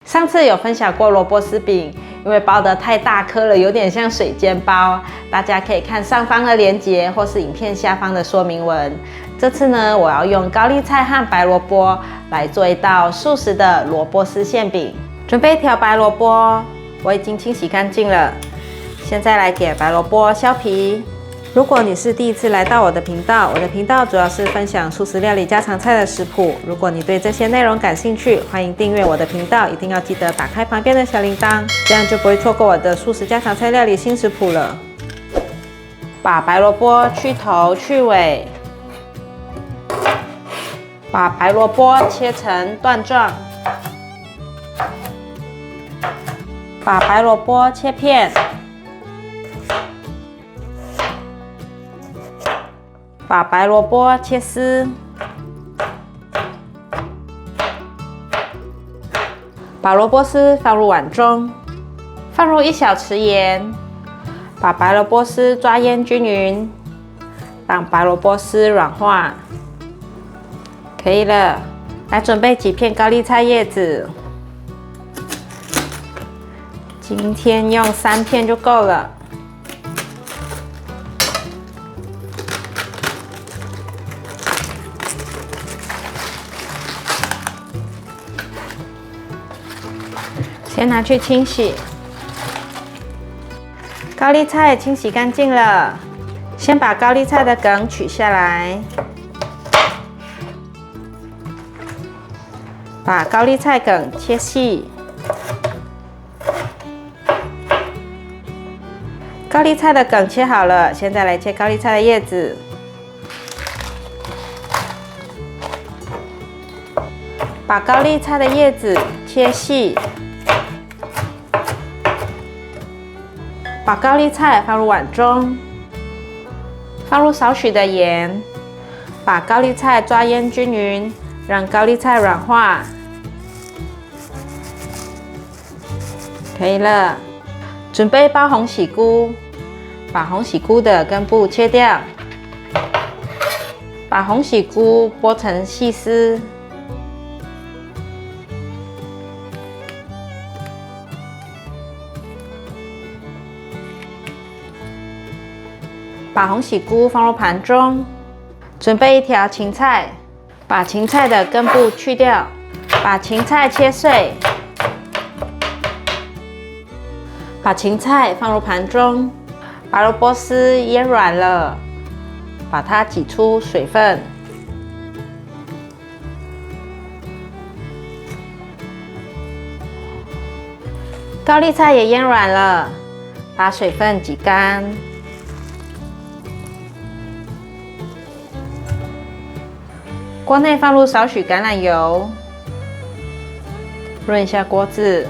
上次有分享过萝卜丝饼，因为包得太大颗了，有点像水煎包，大家可以看上方的连结或是影片下方的说明文。这次呢，我要用高丽菜和白萝卜来做一道素食的萝卜丝馅饼。准备一条白萝卜，我已经清洗干净了。现在来给白萝卜削皮。如果你是第一次来到我的频道，我的频道主要是分享素食料理家常菜的食谱。如果你对这些内容感兴趣，欢迎订阅我的频道，一定要记得打开旁边的小铃铛，这样就不会错过我的素食家常菜料理新食谱了。把白萝卜去头去尾，把白萝卜切成段状，把白萝卜切片。把白萝卜切丝，把萝卜丝放入碗中，放入1小匙盐，把白萝卜丝抓腌均匀，让白萝卜丝软化。可以了，来准备几片高丽菜叶子，今天用3片就够了。先拿去清洗。高丽菜清洗干净了，先把高丽菜的梗取下来，把高丽菜梗切细。高丽菜的梗切好了，现在来切高丽菜的叶子。把高丽菜的叶子切细。把高丽菜放入碗中，放入少许的盐，把高丽菜抓腌均匀，让高丽菜软化。可以了，准备包红喜菇，把红喜菇的根部切掉，把红喜菇剥成细丝。把红喜菇放入盘中，准备一条芹菜，把芹菜的根部去掉，把芹菜切碎，把芹菜放入盘中，把萝卜丝腌软了，把它挤出水分，高丽菜也腌软了，把水分挤干。锅内放入少许橄榄油，润一下锅子，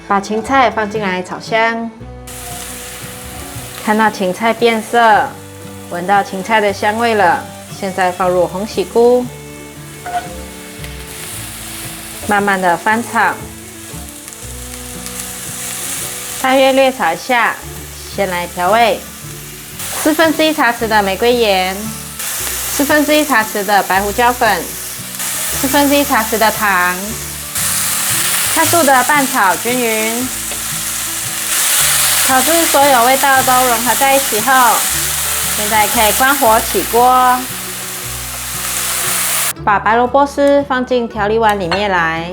把芹菜放进来炒香。看到芹菜变色，闻到芹菜的香味了，现在放入红喜菇，慢慢的翻炒，大约略炒一下。先来调味，1/4茶匙的玫瑰盐。1/4茶匙的白胡椒粉，1/4茶匙的糖，快速的拌炒均匀，炒至所有味道都融合在一起后，现在可以关火起锅，把白萝卜丝放进调理碗里面来，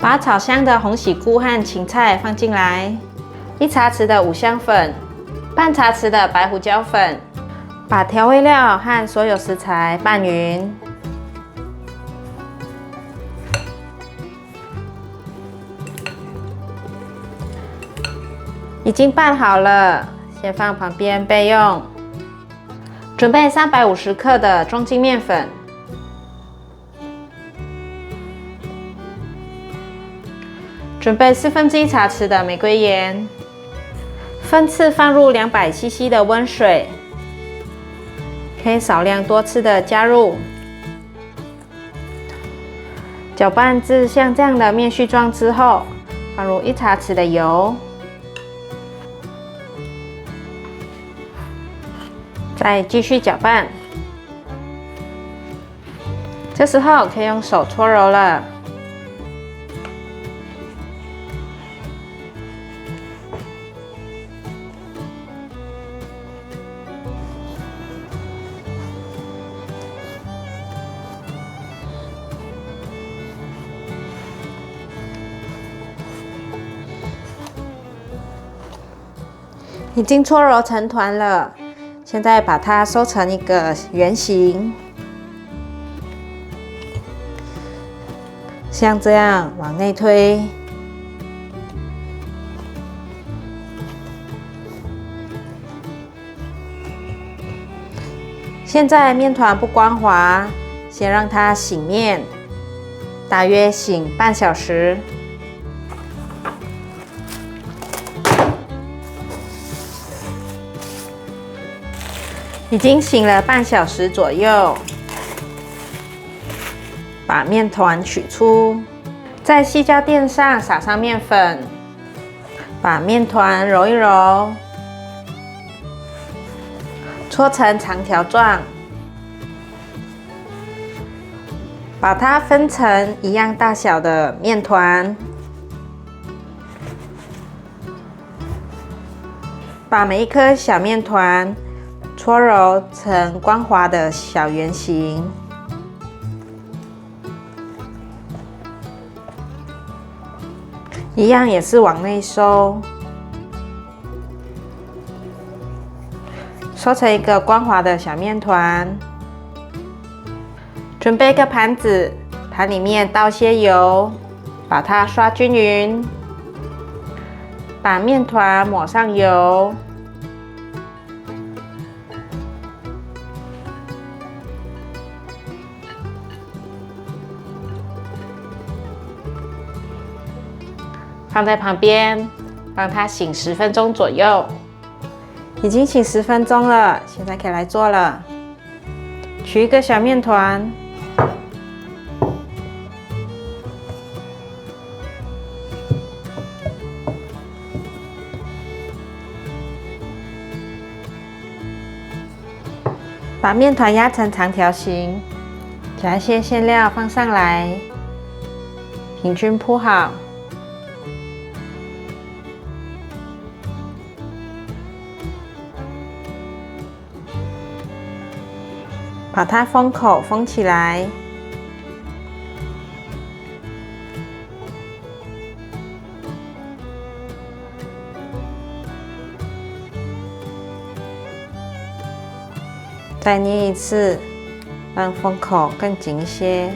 把炒香的红喜菇和芹菜放进来，1茶匙的五香粉，半茶匙的白胡椒粉。把调味料和所有食材拌匀，已经拌好了，先放旁边备用。准备350克的中筋面粉，准备1/4茶匙的玫瑰盐，分次放入200 CC 的温水。可以少量多次的加入，搅拌至像这样的面絮状之后，放入1茶匙的油，再继续搅拌。这时候可以用手搓揉了。已经搓揉成团了，现在把它收成一个圆形，像这样往内推。现在面团不光滑，先让它醒面，大约醒半小时。已经醒了半小时左右，把面团取出，在细胶垫上撒上面粉，把面团揉一揉，搓成长条状，把它分成一样大小的面团，把每一颗小面团搓揉成光滑的小圆形，一样也是往内收，收成一个光滑的小面团。准备一个盘子，盘里面倒些油，把它刷均匀，把面团抹上油。放在旁边，让它醒10分钟左右。已经醒10分钟了，现在可以来做了。取一个小面团，把面团压成长条形，加一些馅料放上来，平均铺好。把它封口封起来，再捏一次，让封口更紧一些。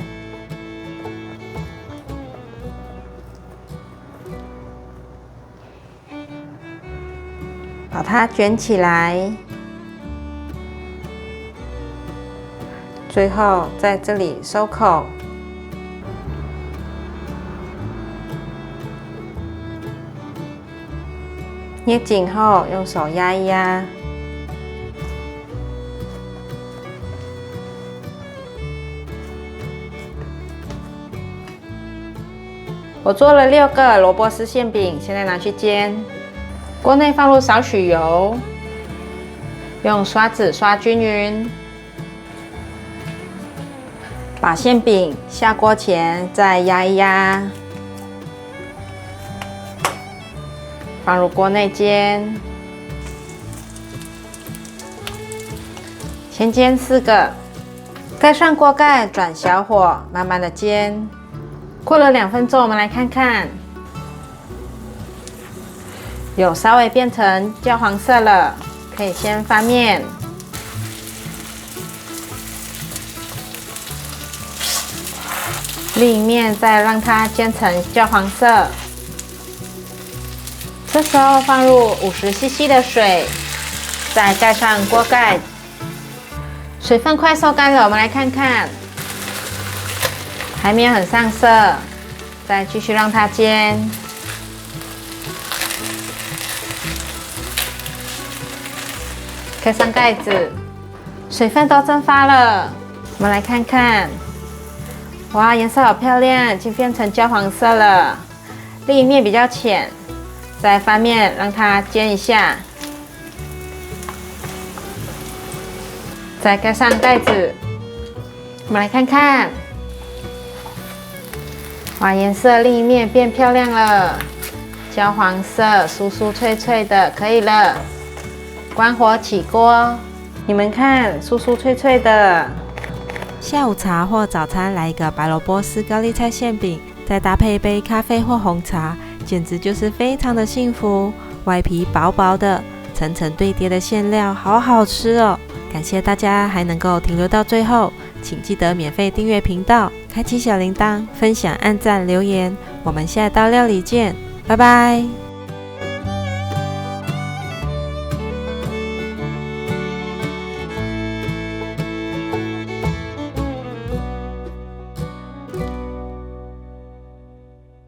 把它卷起来。最后在这里收口，捏紧后用手压一压，我做了6个萝卜丝馅饼，现在拿去煎。锅内放入少许油，用刷子刷均匀。把馅饼下锅前再压一压，放入锅内煎。先煎4个，盖上锅盖，转小火，慢慢的煎。过了2分钟，我们来看看，有稍微变成焦黄色了，可以先翻面。另一面再让它煎成焦黄色。这时候放入50cc 的水，再盖上锅盖。水分快收干了，我们来看看，还没有很上色，再继续让它煎。盖上盖子，水分都蒸发了，我们来看看。哇，颜色好漂亮，已经变成焦黄色了。另一面比较浅，再翻面让它煎一下，再盖上盖子。我们来看看，哇，颜色另一面变漂亮了，焦黄色，酥酥脆脆的，可以了。关火起锅，你们看，酥酥脆脆的。下午茶或早餐来一个白萝卜丝高丽菜馅饼，再搭配一杯咖啡或红茶，简直就是非常的幸福。外皮薄薄的，层层堆叠的馅料好好吃哦！感谢大家还能够停留到最后，请记得免费订阅频道，开启小铃铛，分享、按赞、留言。我们下一道料理见，拜拜。